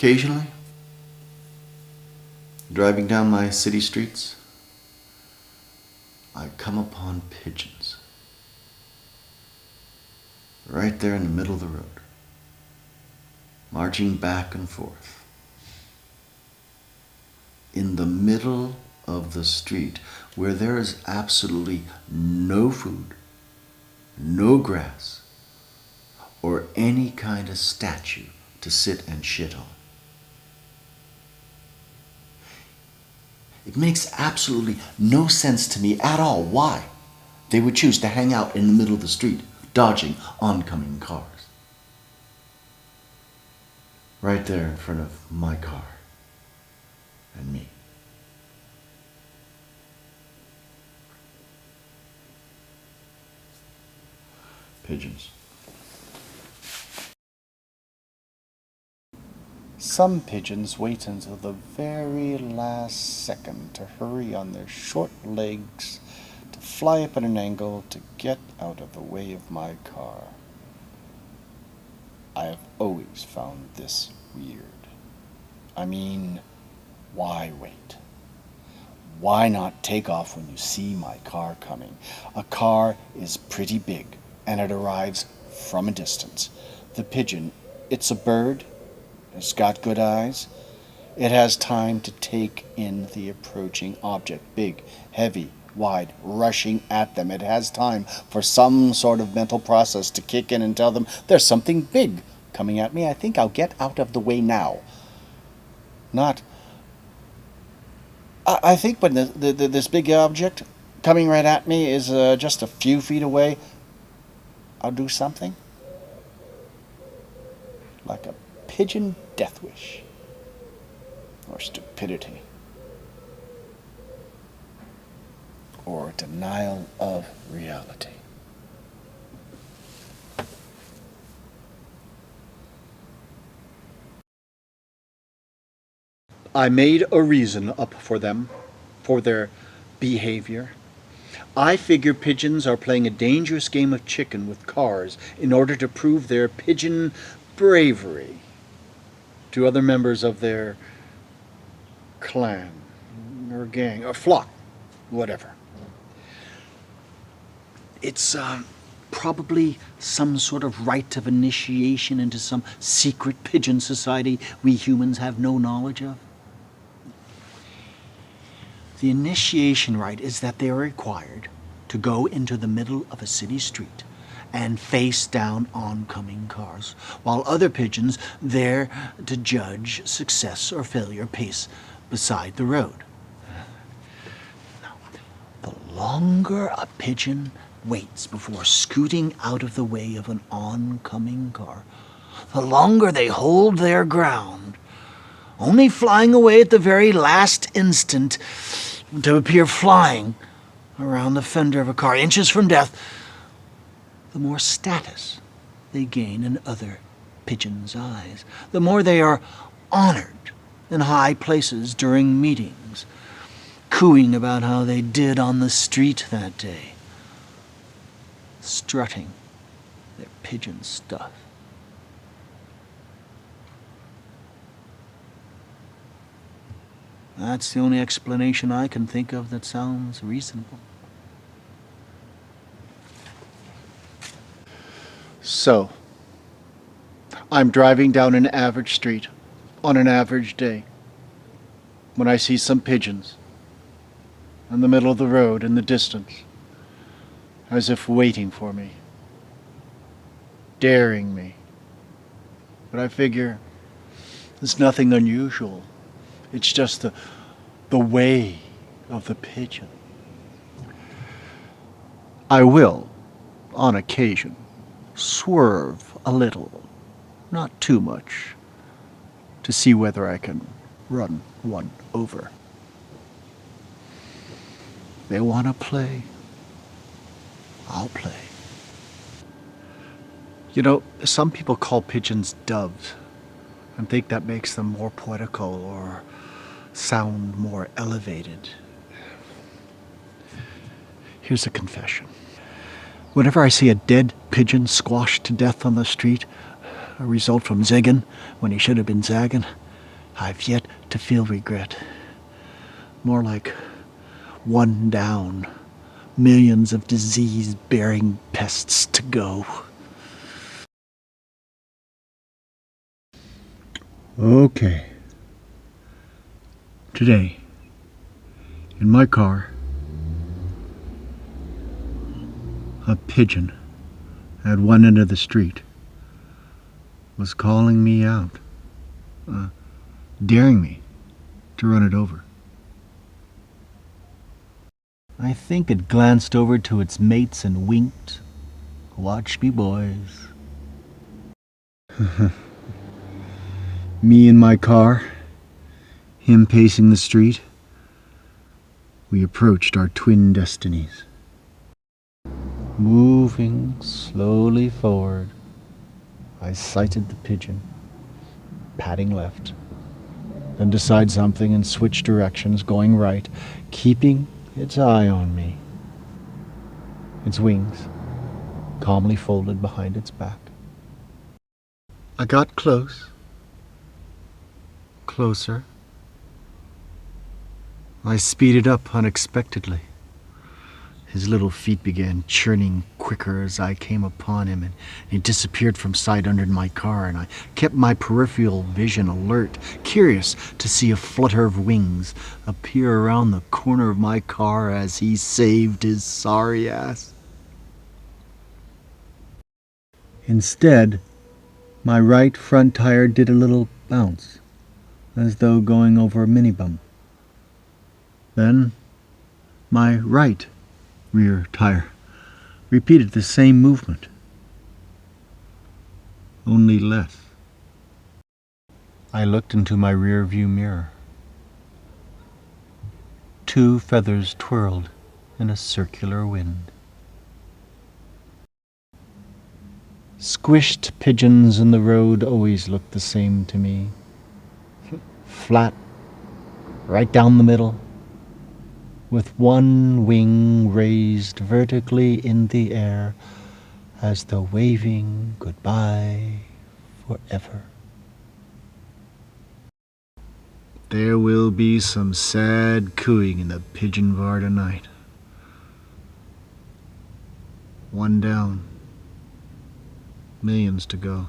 Occasionally, driving down my city streets, I come upon pigeons. Right there in the middle of the road, marching back and forth. In the middle of the street, where there is absolutely no food, no grass, or any kind of statue to sit and shit on. It makes absolutely no sense to me at all why they would choose to hang out in the middle of the street, dodging oncoming cars. Right there in front of my car and me. Pigeons. Some pigeons wait until the very last second to hurry on their short legs, to fly up at an angle to get out of the way of my car. I have always found this weird. I mean, why wait? Why not take off when you see my car coming? A car is pretty big, and it arrives from a distance. The pigeon, it's a bird. It's got good eyes. It has time to take in the approaching object, big, heavy, wide, rushing at them. It has time for some sort of mental process to kick in and tell them there's something big coming at me. I think I'll get out of the way now. I think when this big object coming right at me is just a few feet away, I'll do something like a pigeon death wish or stupidity or denial of reality. I made a reason up for them, for their behavior. I figure pigeons are playing a dangerous game of chicken with cars in order to prove their pigeon bravery to other members of their clan or gang or flock, whatever. It's probably some sort of rite of initiation into some secret pigeon society we humans have no knowledge of. The initiation rite is that they are required to go into the middle of a city street and face down oncoming cars, while other pigeons there to judge success or failure pace beside the road. Now, the longer a pigeon waits before scooting out of the way of an oncoming car, the longer they hold their ground, only flying away at the very last instant to appear flying around the fender of a car, inches from death, the more status they gain in other pigeons' eyes, the more they are honored in high places during meetings, cooing about how they did on the street that day, strutting their pigeon stuff. That's the only explanation I can think of that sounds reasonable. So, I'm driving down an average street on an average day when I see some pigeons in the middle of the road in the distance, as if waiting for me, daring me. But I figure it's nothing unusual. It's just the way of the pigeon. I will, on occasion, swerve a little, not too much, to see whether I can run one over. They want to play. I'll play. You know, some people call pigeons doves and think that makes them more poetical or sound more elevated. Here's a confession. Whenever I see a dead pigeon squashed to death on the street, a result from zigging when he should have been zagging, I've yet to feel regret. More like one down, millions of disease-bearing pests to go. Okay. Today, in my car, a pigeon at one end of the street was calling me out, daring me to run it over. I think it glanced over to its mates and winked. Watch me, boys. Me in my car, him pacing the street. We approached our twin destinies. Moving slowly forward, I sighted the pigeon, padding left, then decide something and switch directions, going right, keeping its eye on me, its wings calmly folded behind its back. I got closer. I speeded up unexpectedly. His little feet began churning quicker as I came upon him, and he disappeared from sight under my car, and I kept my peripheral vision alert, curious to see a flutter of wings appear around the corner of my car as he saved his sorry ass. Instead, my right front tire did a little bounce, as though going over a mini bump. Then, my right rear tire repeated the same movement, only less. I looked into my rear view mirror. 2 feathers twirled in a circular wind. Squished pigeons in the road always looked the same to me. Flat, right down the middle, with one wing raised vertically in the air as though waving goodbye forever. There will be some sad cooing in the pigeon bar tonight. One down, millions to go.